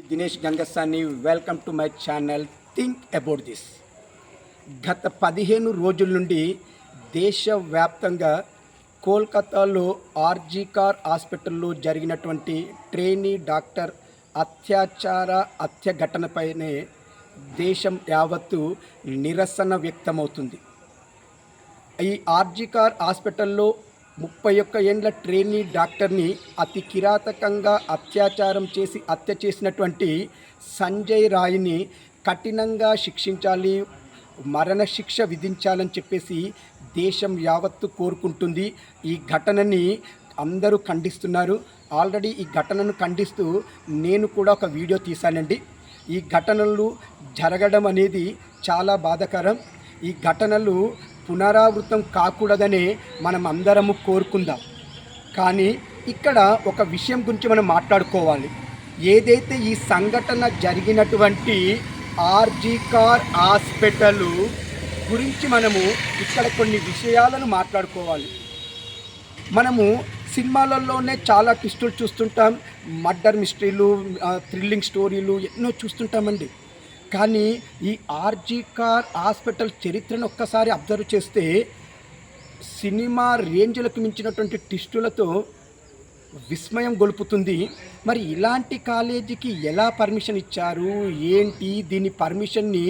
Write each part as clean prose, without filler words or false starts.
Dinesh Gangasani. Welcome to my channel think about this. గత 15 రోజుల నుండి దేశవ్యాప్తంగా కోల్కతాలో ఆర్జీ కార్ హాస్పిటల్లో జరిగినటువంటి ట్రైనీ డాక్టర్ హత్య ఘటనపైనే దేశం యావత్తు నిరసన వ్యక్తమవుతుంది. ఈ ఆర్జీ కార్ హాస్పిటల్లో 31 ఏండ్ల ట్రైనీ డాక్టర్ని అతి కిరాతకంగా అత్యాచారం చేసి హత్య చేసినటువంటి సంజయ్ రాయ్ని కఠినంగా శిక్షించాలి, మరణశిక్ష విధించాలని చెప్పేసి దేశం యావత్తు కోరుకుంటుంది. ఈ ఘటనని అందరూ ఖండిస్తున్నారు. ఆల్రెడీ ఈ ఘటనను ఖండిస్తూ నేను కూడా ఒక వీడియో తీశానండి. ఈ ఘటనలు జరగడం అనేది చాలా బాధాకరం. ఈ ఘటనలు పునరావృతం కాకూడదనే మనం అందరము కోరుకుందాం. కానీ ఇక్కడ ఒక విషయం గురించి మనం మాట్లాడుకోవాలి. ఏదైతే ఈ సంఘటన జరిగినటువంటి ఆర్జీ కార్ హాస్పిటల్ గురించి మనము ఇక్కడ కొన్ని విషయాలను మాట్లాడుకోవాలి. మనము సినిమాలలోనే చాలా ట్విస్టులు చూస్తుంటాం, మర్డర్ మిస్టరీలు, థ్రిల్లింగ్ స్టోరీలు ఎన్నో చూస్తుంటామండి. కానీ ఈ ఆర్జీ కార్ హాస్పిటల్ చరిత్రను ఒక్కసారి అబ్జర్వ్ చేస్తే సినిమా రేంజ్లకు మించినటువంటి ట్విస్టులతో విస్మయం గొలుపుతుంది. మరి ఇలాంటి కాలేజీకి ఎలా పర్మిషన్ ఇచ్చారు, ఏంటి, దీని పర్మిషన్ని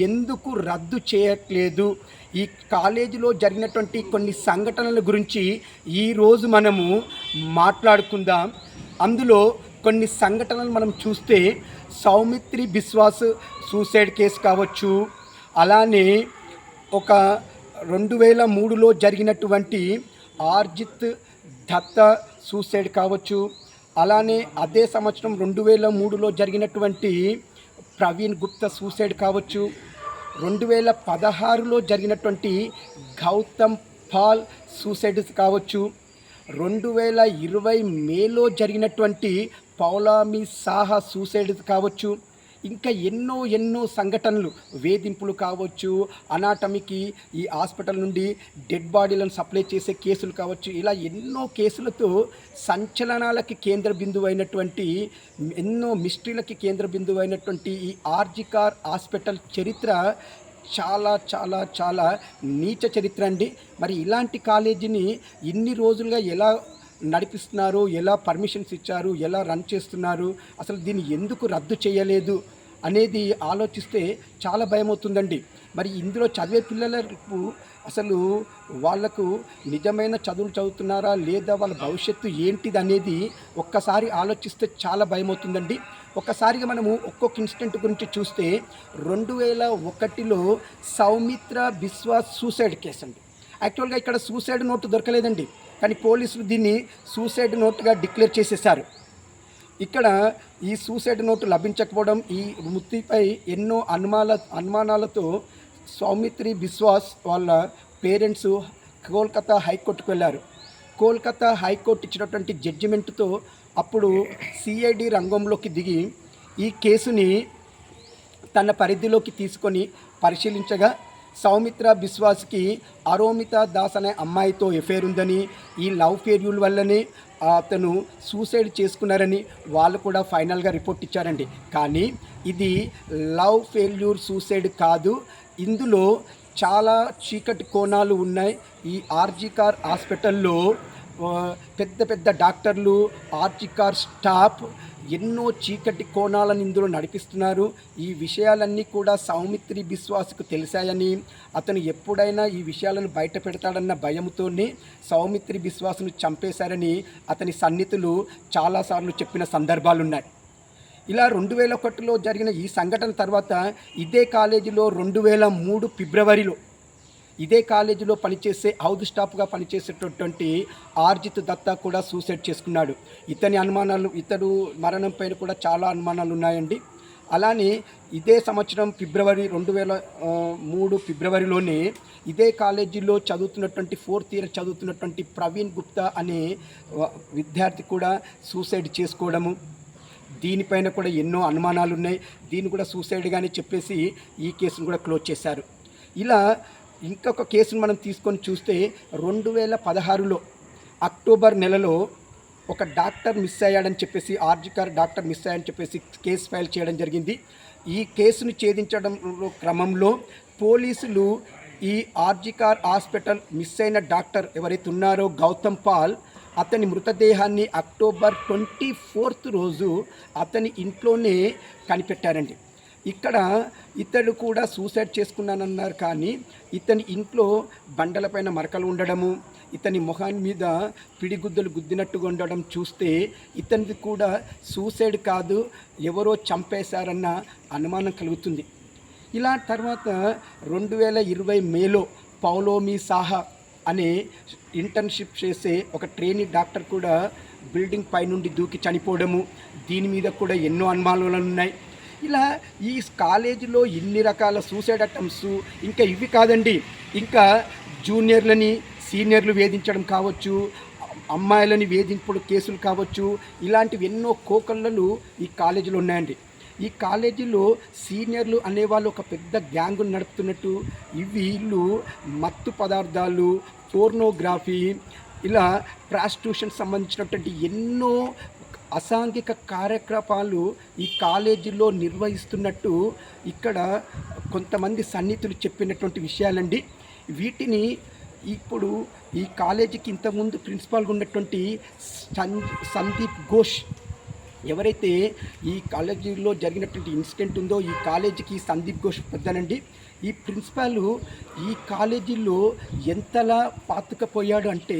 ఎందుకు రద్దు చేయట్లేదు? ఈ కాలేజీలో జరిగినటువంటి కొన్ని సంఘటనల గురించి ఈరోజు మనము మాట్లాడుకుందాం. అందులో కొన్ని సంఘటనలు మనం చూస్తే సౌమిత్రి బిస్వాస్ సూసైడ్ కేసు కావచ్చు, అలానే ఒక 2003లో జరిగినటువంటి ఆర్జిత్ దత్తా సూసైడ్ కావచ్చు, అలానే అదే సంవత్సరం 2003లో జరిగినటువంటి ప్రవీణ్ గుప్తా సూసైడ్ కావచ్చు, 2016లో జరిగినటువంటి గౌతమ్ పాల్ సూసైడ్స్ కావచ్చు, 2020 మేలో జరిగినటువంటి పౌలామి సాహా సూసైడ్ కావచ్చు, ఇంకా ఎన్నో సంఘటనలు, వేధింపులు కావచ్చు, అనాటమీకి ఈ హాస్పిటల్ నుండి డెడ్ బాడీలను సప్లై చేసే కేసులు కావచ్చు, ఇలా ఎన్నో కేసులతో సంచలనాలకి కేంద్ర బిందువు అయినటువంటి, ఎన్నో మిస్టరీలకి కేంద్ర బిందువు అయినటువంటి ఈ ఆర్జీ కార్ హాస్పిటల్ చరిత్ర చాలా చాలా చాలా నీచ చరిత్ర అండి. మరి ఇలాంటి కాలేజీని ఇన్ని రోజులుగా ఎలా నడిపిస్తున్నారు, ఎలా పర్మిషన్స్ ఇచ్చారు, ఎలా రన్ చేస్తున్నారు, అసలు దీన్ని ఎందుకు రద్దు చేయలేదు అనేది ఆలోచిస్తే చాలా భయం అవుతుందండి. మరి ఇందులో చదివే పిల్లలకు అసలు వాళ్లకు నిజమైన చదువులు చదువుతున్నారా లేదా, వాళ్ళ భవిష్యత్తు ఏంటిది అనేది ఒక్కసారి ఆలోచిస్తే చాలా భయం అవుతుందండి. ఒక్కసారిగా మనము ఒక్కొక్క ఇన్సిడెంట్ గురించి చూస్తే 2001లో సౌమిత్ర బిస్వాస్ సూసైడ్ కేసు అండి. యాక్చువల్గా ఇక్కడ సూసైడ్ నోటు దొరకలేదండి, కానీ పోలీసులు దీన్ని సూసైడ్ నోటుగా డిక్లేర్ చేసేశారు. ఇక్కడ ఈ సూసైడ్ నోటు లభించకపోవడం, ఈ మృతిపై ఎన్నో అనుమానాలతో సౌమిత్రి బిస్వాస్ వాళ్ళ పేరెంట్స్ కోల్కతా హైకోర్టుకు వెళ్ళారు. కోల్కతా హైకోర్టు ఇచ్చినటువంటి జడ్జిమెంట్తో అప్పుడు సిఐడి రంగంలోకి దిగి ఈ కేసుని తన పరిధిలోకి తీసుకొని పరిశీలించగా సౌమిత్ర బిస్వాస్కి అరోమితా దాస్ అనే అమ్మాయితో ఎఫైర్ ఉందని, ఈ లవ్ ఫెయిల్యూర్ వల్లనే అతను సూసైడ్ చేసుకున్నారని వాళ్ళు కూడా ఫైనల్గా రిపోర్ట్ ఇచ్చారండి. కానీ ఇది లవ్ ఫెయిల్యూర్ సూసైడ్ కాదు, ఇందులో చాలా చీకటి కోణాలు ఉన్నాయి. ఈ ఆర్జీ కార్ హాస్పిటల్లో పెద్ద డాక్టర్లు, ఆర్జీ కార్ స్టాఫ్ ఎన్నో చీకటి కోణాలను ఇందులో నడిపిస్తున్నారు. ఈ విషయాలన్నీ కూడా సౌమిత్రి బిస్వాస్కు తెలిసాయని, అతను ఎప్పుడైనా ఈ విషయాలను బయట పెడతాడన్న భయంతోనే సౌమిత్రి బిస్వాస్ను చంపేశారని అతని సన్నిహితులు చాలాసార్లు చెప్పిన సందర్భాలున్నాయి. ఇలా 2001లో జరిగిన ఈ సంఘటన తర్వాత ఇదే కాలేజీలో 2003 ఫిబ్రవరిలో ఇదే కాలేజీలో పనిచేసే హౌస్ స్టాఫ్గా పనిచేసేటటువంటి ఆర్జిత్ దత్తా కూడా సూసైడ్ చేసుకున్నాడు. ఇతడు మరణం పైన కూడా చాలా అనుమానాలు ఉన్నాయండి. అలానే ఇదే సంవత్సరం 2003 ఫిబ్రవరిలోనే ఇదే కాలేజీలో చదువుతున్నటువంటి 4th ఇయర్ చదువుతున్నటువంటి ప్రవీణ్ గుప్తా అనే విద్యార్థి కూడా సూసైడ్ చేసుకోవడము, దీనిపైన కూడా ఎన్నో అనుమానాలు ఉన్నాయి. దీన్ని కూడా సూసైడ్గానే చెప్పేసి ఈ కేసును కూడా క్లోజ్ చేశారు. ఇలా ఇంకొక కేసును మనం తీసుకొని చూస్తే 2016లో అక్టోబర్ నెలలో ఒక డాక్టర్ మిస్ అయ్యాడని చెప్పేసి, ఆర్జికర్ డాక్టర్ మిస్ అయ్యాడని చెప్పేసి కేసు ఫైల్ చేయడం జరిగింది. ఈ కేసును ఛేదించడంలో క్రమంలో పోలీసులు ఈ ఆర్జికర్ హాస్పిటల్ మిస్ అయిన డాక్టర్ ఎవరైతే ఉన్నారో గౌతమ్ పాల్, అతని మృతదేహాన్ని అక్టోబర్ 24 రోజు అతని ఇంట్లోనే కనిపెట్టారండి. ఇక్కడ ఇతడు కూడా సూసైడ్ చేసుకున్నానన్నారు, కానీ ఇతని ఇంట్లో బండలపైన మరకలు ఉండడము, ఇతని మొహాన్ని మీద పిడిగుద్దలు గుద్దినట్టుగా ఉండడం చూస్తే ఇతనిది కూడా సూసైడ్ కాదు, ఎవరో చంపేశారన్న అనుమానం కలుగుతుంది. ఇలా తర్వాత 2020 మేలో పౌలోమి సాహా అనే ఇంటర్న్షిప్ చేసే ఒక ట్రైనీ డాక్టర్ కూడా బిల్డింగ్ పై నుండి దూకి చనిపోవడము, దీని మీద కూడా ఎన్నో అనుమానాలు ఉన్నాయి. ఇలా ఈ కాలేజీలో ఇన్ని రకాల సూసైడ్ అటెంప్ట్స్, ఇంకా ఇవి కాదండి, ఇంకా జూనియర్లని సీనియర్లు వేధించడం కావచ్చు, అమ్మాయిలని వేధింపుడు కేసులు కావచ్చు, ఇలాంటివి ఎన్నో కోకొల్లలు ఈ కాలేజీలో ఉన్నాయండి. ఈ కాలేజీలో సీనియర్లు అనేవాళ్ళు ఒక పెద్ద గ్యాంగు నడుపుతున్నట్టు వీళ్ళు మత్తు పదార్థాలు, పోర్నోగ్రఫీ, ఇలా ప్రాస్టిట్యూషన్ సంబంధించినటువంటి ఎన్నో అసాంఘిక కార్యకలాపాలు ఈ కాలేజీలో నిర్వహిస్తున్నట్టు ఇక్కడ కొంతమంది సన్నిహితులు చెప్పినటువంటి విషయాలండి. వీటిని ఇప్పుడు ఈ కాలేజీకి ఇంతకుముందు ప్రిన్సిపాల్గా ఉన్నటువంటి సందీప్ ఘోష్, ఎవరైతే ఈ కాలేజీలో జరిగినటువంటి ఇన్సిడెంట్ ఉందో, ఈ కాలేజీకి సందీప్ ఘోష్ పెద్దనండి. ఈ ప్రిన్సిపాల్ ఈ కాలేజీలో ఎంతలా పాతుకపోయాడు అంటే,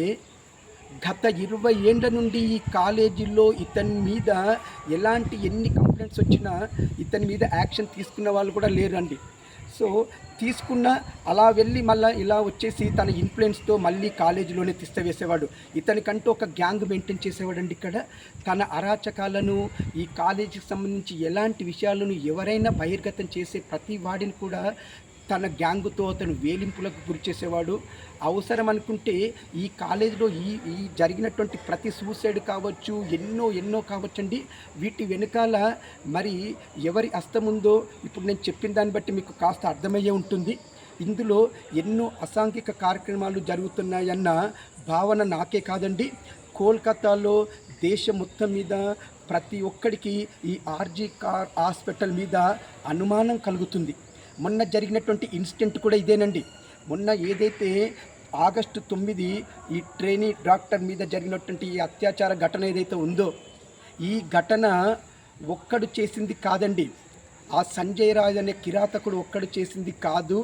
గత 20 ఏండ్ల నుండి ఈ కాలేజీలో ఇతని మీద ఎన్ని కంప్లైంట్స్ వచ్చినా ఇతని మీద యాక్షన్ తీసుకున్న వాళ్ళు కూడా లేరండి. సో తీసుకున్న అలా వెళ్ళి మళ్ళీ ఇలా వచ్చేసి తన ఇన్ఫ్లుయెన్స్తో మళ్ళీ కాలేజీలోనే తిష్టవేసేవాడు. ఇతనికంటూ ఒక గ్యాంగ్ మెయింటైన్ చేసేవాడండి. ఇక్కడ తన అరాచకాలను, ఈ కాలేజీకి సంబంధించి ఎలాంటి విషయాలను ఎవరైనా బహిర్గతం చేసే ప్రతి వాడిని కూడా తన గ్యాంగుతో అతను వేధింపులకు గురి చేసేవాడు. అవసరం అనుకుంటే ఈ కాలేజీలో ఈ జరిగినటువంటి ప్రతి సూసైడ్ కావచ్చు, ఎన్నో కావచ్చండి. వీటి వెనకాల మరి ఎవరి హస్తం ఉందో ఇప్పుడు నేను చెప్పిన దాన్ని బట్టి మీకు కాస్త అర్థమయ్యే ఉంటుంది. ఇందులో ఎన్నో అసాంఘిక కార్యక్రమాలు జరుగుతున్నాయన్న భావన నాకే కాదండి, కోల్కతాలో దేశం మొత్తం మీద ప్రతి ఒక్కడికి ఈ ఆర్జికర్ హాస్పిటల్ మీద అనుమానం కలుగుతుంది. మొన్న జరిగినటువంటి ఇన్సిడెంట్ కూడా ఇదేనండి. మొన్న ఏదైతే ఆగస్టు 9 ఈ ట్రైనీ డాక్టర్ మీద జరిగినటువంటి ఈ అత్యాచార ఘటన ఏదైతే ఉందో, ఈ ఘటన ఒక్కడు చేసింది కాదండి. ఆ సంజయ్ రాజ్ అనే కిరాతకుడు ఒక్కడు చేసింది కాదు.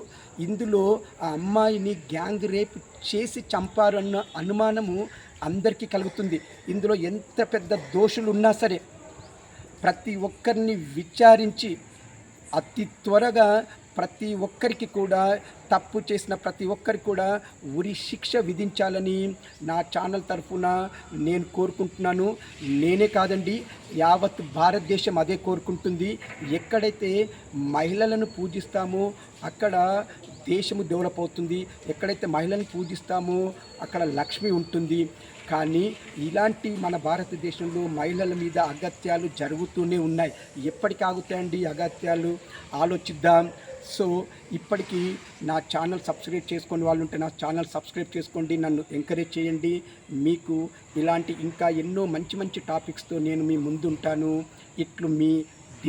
ఇందులో ఆ అమ్మాయిని గ్యాంగ్ రేప్ చేసి చంపారన్న అనుమానము అందరికీ కలుగుతుంది. ఇందులో ఎంత పెద్ద దోషులు ఉన్నా సరే ప్రతి ఒక్కరిని విచారించి అతి త్వరగా ప్రతి ఒక్కరికి కూడా, తప్పు చేసిన ప్రతి ఒక్కరికి కూడా ఉరి శిక్ష విధించాలని నా ఛానల్ తరఫున నేను కోరుకుంటున్నాను. నేనే కాదండి, యావత్ భారతదేశం అదే కోరుకుంటుంది. ఎక్కడైతే మహిళలను పూజిస్తామో అక్కడ దేశము డెవలప్ అవుతుంది. ఎక్కడైతే మహిళలను పూజిస్తామో అక్కడ లక్ష్మి ఉంటుంది. కానీ ఇలాంటి మన భారతదేశంలో మహిళల మీద అగత్యాలు జరుగుతూనే ఉన్నాయి. ఎప్పటికి ఆగుతాయండి అగత్యాలు? ఆలోచిద్దాం. సో ఇప్పటికీ నా ఛానల్ సబ్స్క్రైబ్ చేసుకునే వాళ్ళు ఉంటే నా ఛానల్ సబ్స్క్రైబ్ చేసుకోండి, నన్ను ఎంకరేజ్ చేయండి. మీకు ఇలాంటి ఇంకా ఎన్నో మంచి టాపిక్స్తో నేను మీ ముందు ఉంటాను. ఇట్లు మీ